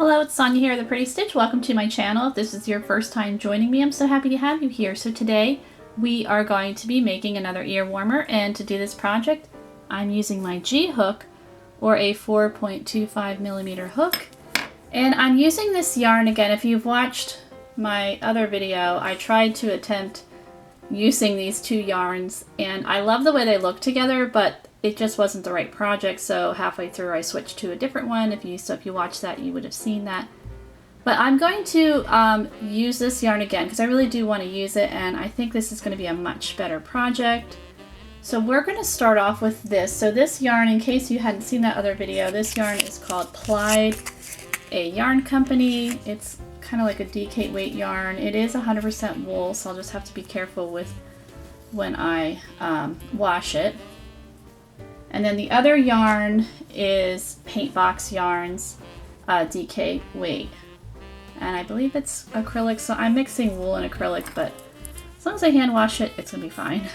Hello, it's Sonia here, The Pretty Stitch. Welcome to my channel. If this is your first time joining me, I'm so happy to have you here. So today we are going to be making another ear warmer, and to do this project I'm using my G hook, or a 4.25mm hook. And I'm using this yarn again. If you've watched my other video, I tried to attempt using these two yarns, and I love the way they look together, but it just wasn't the right project, so halfway through I switched to a different one. If you watched that, you would have seen that. But I'm going to use this yarn again because I really do want to use it, and I think this is going to be a much better project. So we're going to start off with this. So this yarn, in case you hadn't seen that other video, this yarn is called Plied, a yarn company. It's kind of like a DK weight yarn. It is 100% wool, so I'll just have to be careful with when I wash it. And then the other yarn is Paint Box Yarns, DK weight. And I believe it's acrylic, so I'm mixing wool and acrylic, but as long as I hand wash it, it's gonna be fine.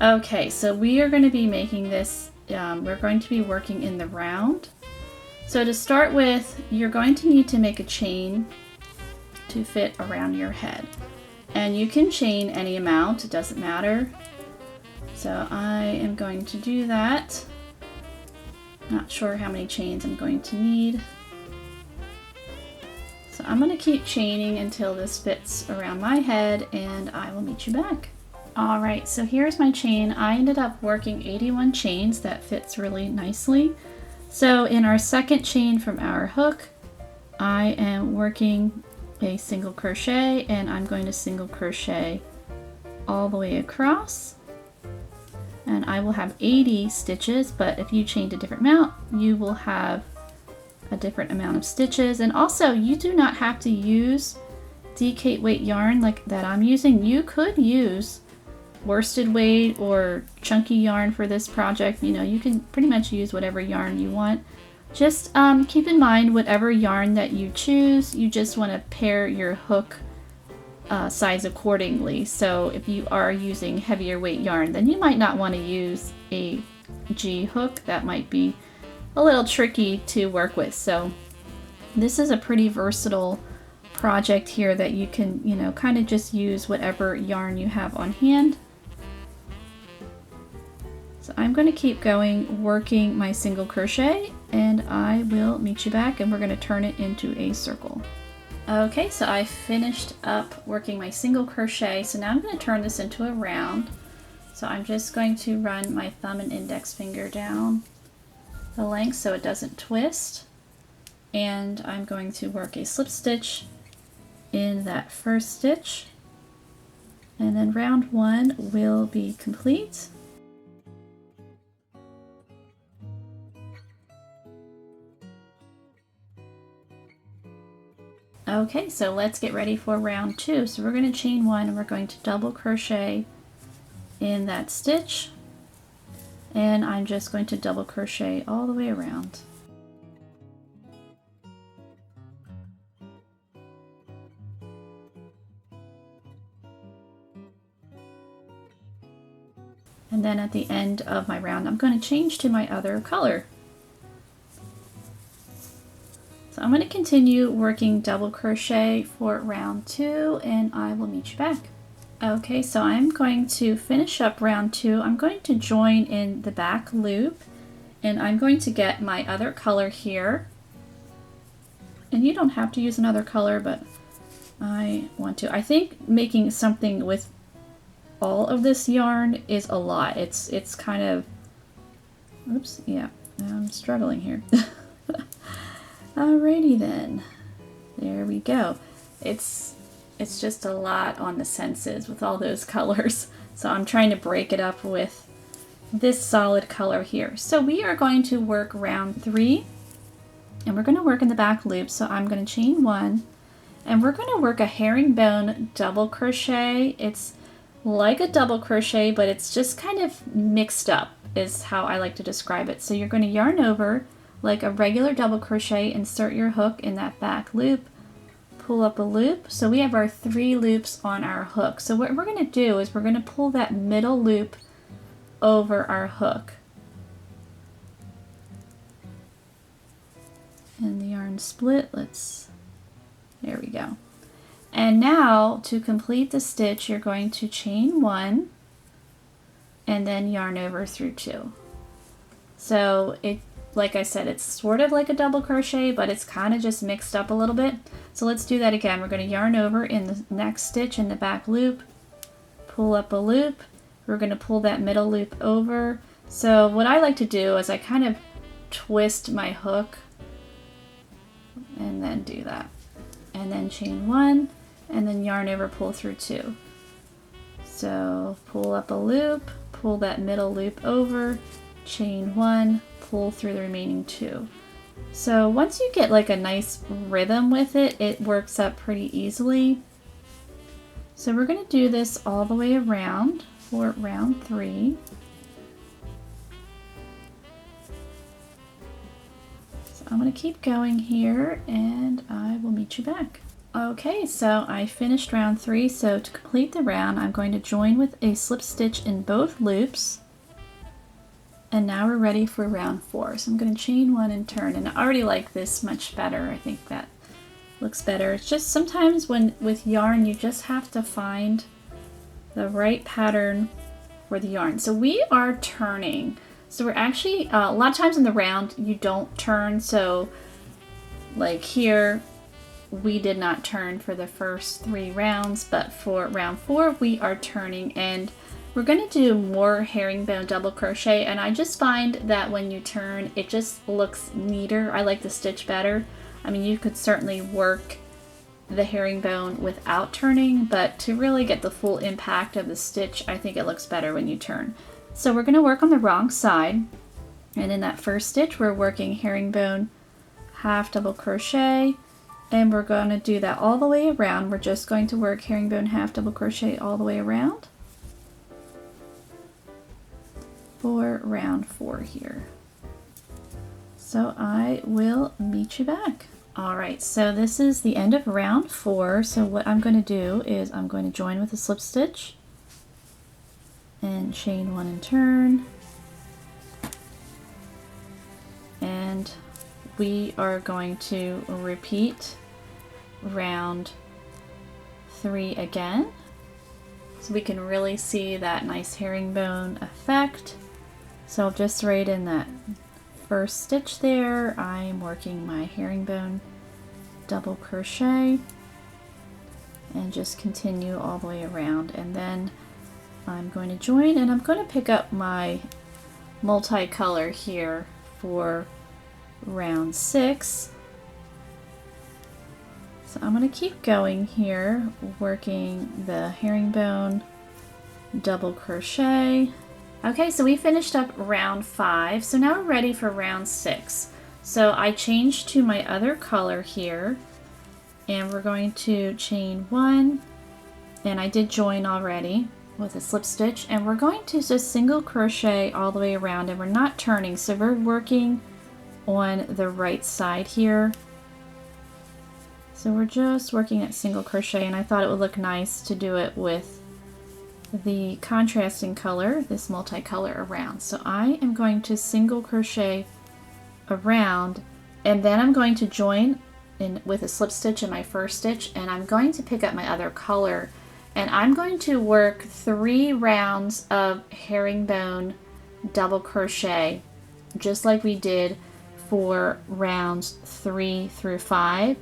Okay, so we are gonna be making this, we're going to be working in the round. So to start with, you're going to need to make a chain to fit around your head. And you can chain any amount, it doesn't matter. So I am going to do that. Not sure how many chains I'm going to need. So I'm going to keep chaining until this fits around my head, and I will meet you back. Alright, so here's my chain. I ended up working 81 chains. That fits really nicely. So in our second chain from our hook, I am working a single crochet, and I'm going to single crochet all the way across. And I will have 80 stitches, but if you chained a different amount, you will have a different amount of stitches. And also, you do not have to use DK weight yarn like that I'm using. You could use worsted weight or chunky yarn for this project. You know, you can pretty much use whatever yarn you want. Just keep in mind, whatever yarn that you choose, you just want to pair your hook size accordingly. So if you are using heavier weight yarn, then you might not want to use a G hook. That might be a little tricky to work with. So this is a pretty versatile project here that you can, you know, kind of just use whatever yarn you have on hand. So I'm going to keep going, working my single crochet, and I will meet you back, and we're going to turn it into a circle. Okay, so I finished up working my single crochet, so now I'm going to turn this into a round. So I'm just going to run my thumb and index finger down the length so it doesn't twist, and I'm going to work a slip stitch in that first stitch, and then round one will be complete. Okay, so let's get ready for round two. So we're going to chain one, and we're going to double crochet in that stitch, and I'm just going to double crochet all the way around. And then at the end of my round, I'm going to change to my other color. So I'm going to continue working double crochet for round two, and I will meet you back. Okay, so I'm going to finish up round two. I'm going to join in the back loop, and I'm going to get my other color here. And you don't have to use another color, but I want to. I think making something with all of this yarn is a lot. It's kind of, oops, yeah, I'm struggling here. Alrighty then, there we go. It's just a lot on the senses with all those colors. So I'm trying to break it up with this solid color here. So we are going to work round three, and we're going to work in the back loop. So I'm going to chain one, and we're going to work a herringbone double crochet. It's like a double crochet, but it's just kind of mixed up is how I like to describe it. So you're going to yarn over like a regular double crochet, insert your hook in that back loop, pull up a loop. So we have our 3 loops on our hook. So what we're going to do is we're going to pull that middle loop over our hook. And the yarn split, there we go. And now to complete the stitch, you're going to chain 1 and then yarn over through 2. So like I said, it's sort of like a double crochet, but it's kind of just mixed up a little bit. So let's do that again. We're going to yarn over in the next stitch in the back loop, pull up a loop. We're going to pull that middle loop over. So what I like to do is I kind of twist my hook and then do that. And then chain 1 and then yarn over, pull through 2. So pull up a loop, pull that middle loop over, chain 1, pull through the remaining 2. So once you get like a nice rhythm with it, it works up pretty easily. So we're going to do this all the way around for round 3. So I'm going to keep going here and I will meet you back. Okay, so I finished round 3. So to complete the round, I'm going to join with a slip stitch in both loops. And now we're ready for round 4. So I'm going to chain 1 and turn. And I already like this much better. I think that looks better. It's just sometimes with yarn, you just have to find the right pattern for the yarn. So we are turning. So we're actually, a lot of times in the round, you don't turn. So like here, we did not turn for the first 3 rounds, but for round 4 we are turning, and we're going to do more herringbone double crochet. And I just find that when you turn, it just looks neater. I like the stitch better. I mean, you could certainly work the herringbone without turning, but to really get the full impact of the stitch, I think it looks better when you turn. So we're going to work on the wrong side, and in that first stitch we're working herringbone half double crochet. And we're going to do that all the way around. We're just going to work herringbone half double crochet all the way around for round 4 here. So I will meet you back. Alright, so this is the end of round 4. So what I'm going to do is I'm going to join with a slip stitch and chain 1 and turn. And we are going to repeat round 3 again, so we can really see that nice herringbone effect. So just right in that first stitch there, I'm working my herringbone double crochet and just continue all the way around, and then I'm going to join, and I'm going to pick up my multicolor here for round 6. So I'm going to keep going here, working the herringbone double crochet. Okay, so we finished up round 5. So now we're ready for round 6. So I changed to my other color here, and we're going to chain 1, and I did join already with a slip stitch, and we're going to just single crochet all the way around, and we're not turning, so we're working on the right side here. So we're just working at single crochet, and I thought it would look nice to do it with the contrasting color, this multicolor around. So I am going to single crochet around, and then I'm going to join in with a slip stitch in my first stitch, and I'm going to pick up my other color, and I'm going to work 3 rounds of herringbone double crochet, just like we did for rounds 3 through 5.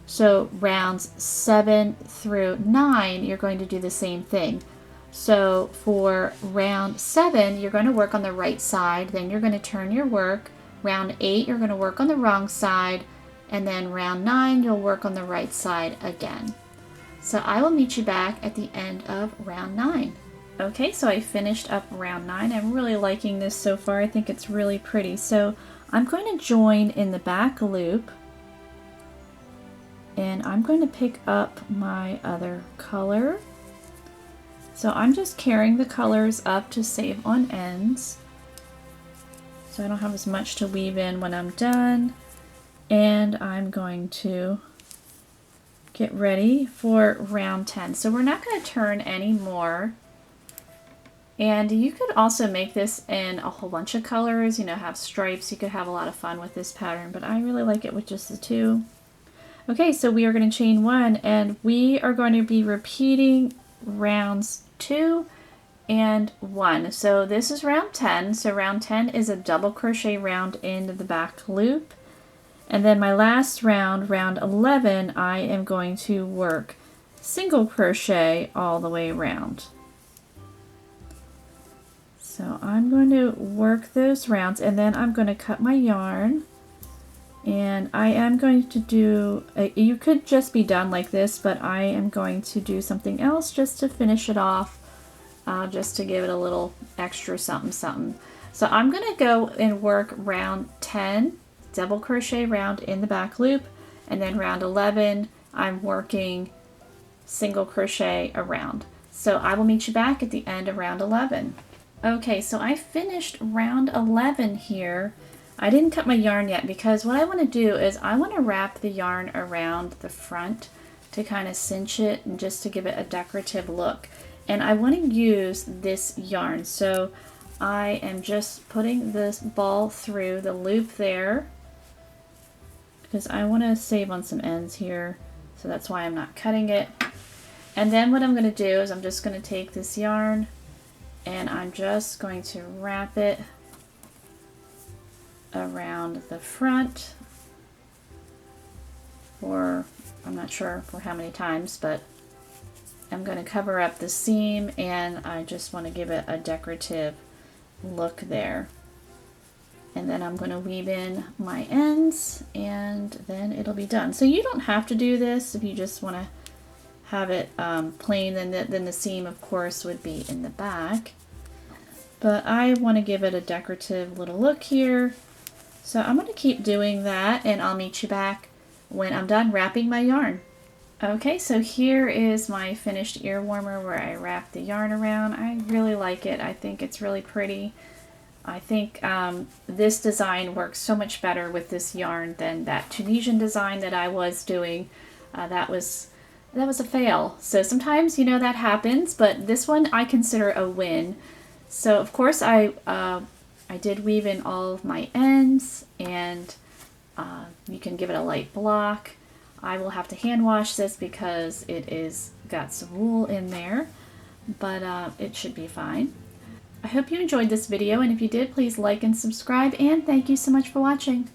So rounds 7 through 9, you're going to do the same thing. So for round 7, you're going to work on the right side, then you're going to turn your work. Round 8, you're going to work on the wrong side, and then round 9, you'll work on the right side again. So I will meet you back at the end of round 9. Okay, so I finished up round 9. I'm really liking this so far. I think it's really pretty. So I'm going to join in the back loop, and I'm going to pick up my other color. So I'm just carrying the colors up to save on ends, so I don't have as much to weave in when I'm done. And I'm going to get ready for round 10. So we're not going to turn anymore. And you could also make this in a whole bunch of colors, you know, have stripes. You could have a lot of fun with this pattern, but I really like it with just the two. Okay, so we are going to chain 1, and we are going to be repeating rounds 2 and 1. So this is round 10. So round 10 is a double crochet round in the back loop. And then my last round, round 11, I am going to work single crochet all the way around. So I'm going to work those rounds, and then I'm going to cut my yarn, and I am going to do, you could just be done like this, but I am going to do something else just to finish it off, just to give it a little extra something something. So I'm going to go and work round 10, double crochet round in the back loop, and then round 11 I'm working single crochet around. So I will meet you back at the end of round 11. Okay, so I finished round 11 here. I didn't cut my yarn yet because what I want to do is I want to wrap the yarn around the front to kind of cinch it and just to give it a decorative look. And I want to use this yarn. So I am just putting this ball through the loop there because I want to save on some ends here. So that's why I'm not cutting it. And then what I'm going to do is I'm just going to take this yarn and I'm just going to wrap it around the front for, I'm not sure for how many times, but I'm going to cover up the seam, and I just want to give it a decorative look there. And then I'm going to weave in my ends, and then it'll be done. So you don't have to do this if you just want to have it plain, then the seam of course would be in the back, but I want to give it a decorative little look here. So I'm going to keep doing that, and I'll meet you back when I'm done wrapping my yarn. Okay, so here is my finished ear warmer where I wrapped the yarn around. I really like it. I think it's really pretty. I think this design works so much better with this yarn than that Tunisian design that I was doing. That was a fail. So sometimes, you know, that happens, but this one I consider a win. So of course I did weave in all of my ends, and you can give it a light block. I will have to hand wash this because it is got some wool in there, but it should be fine. I hope you enjoyed this video, and if you did, please like and subscribe, and thank you so much for watching.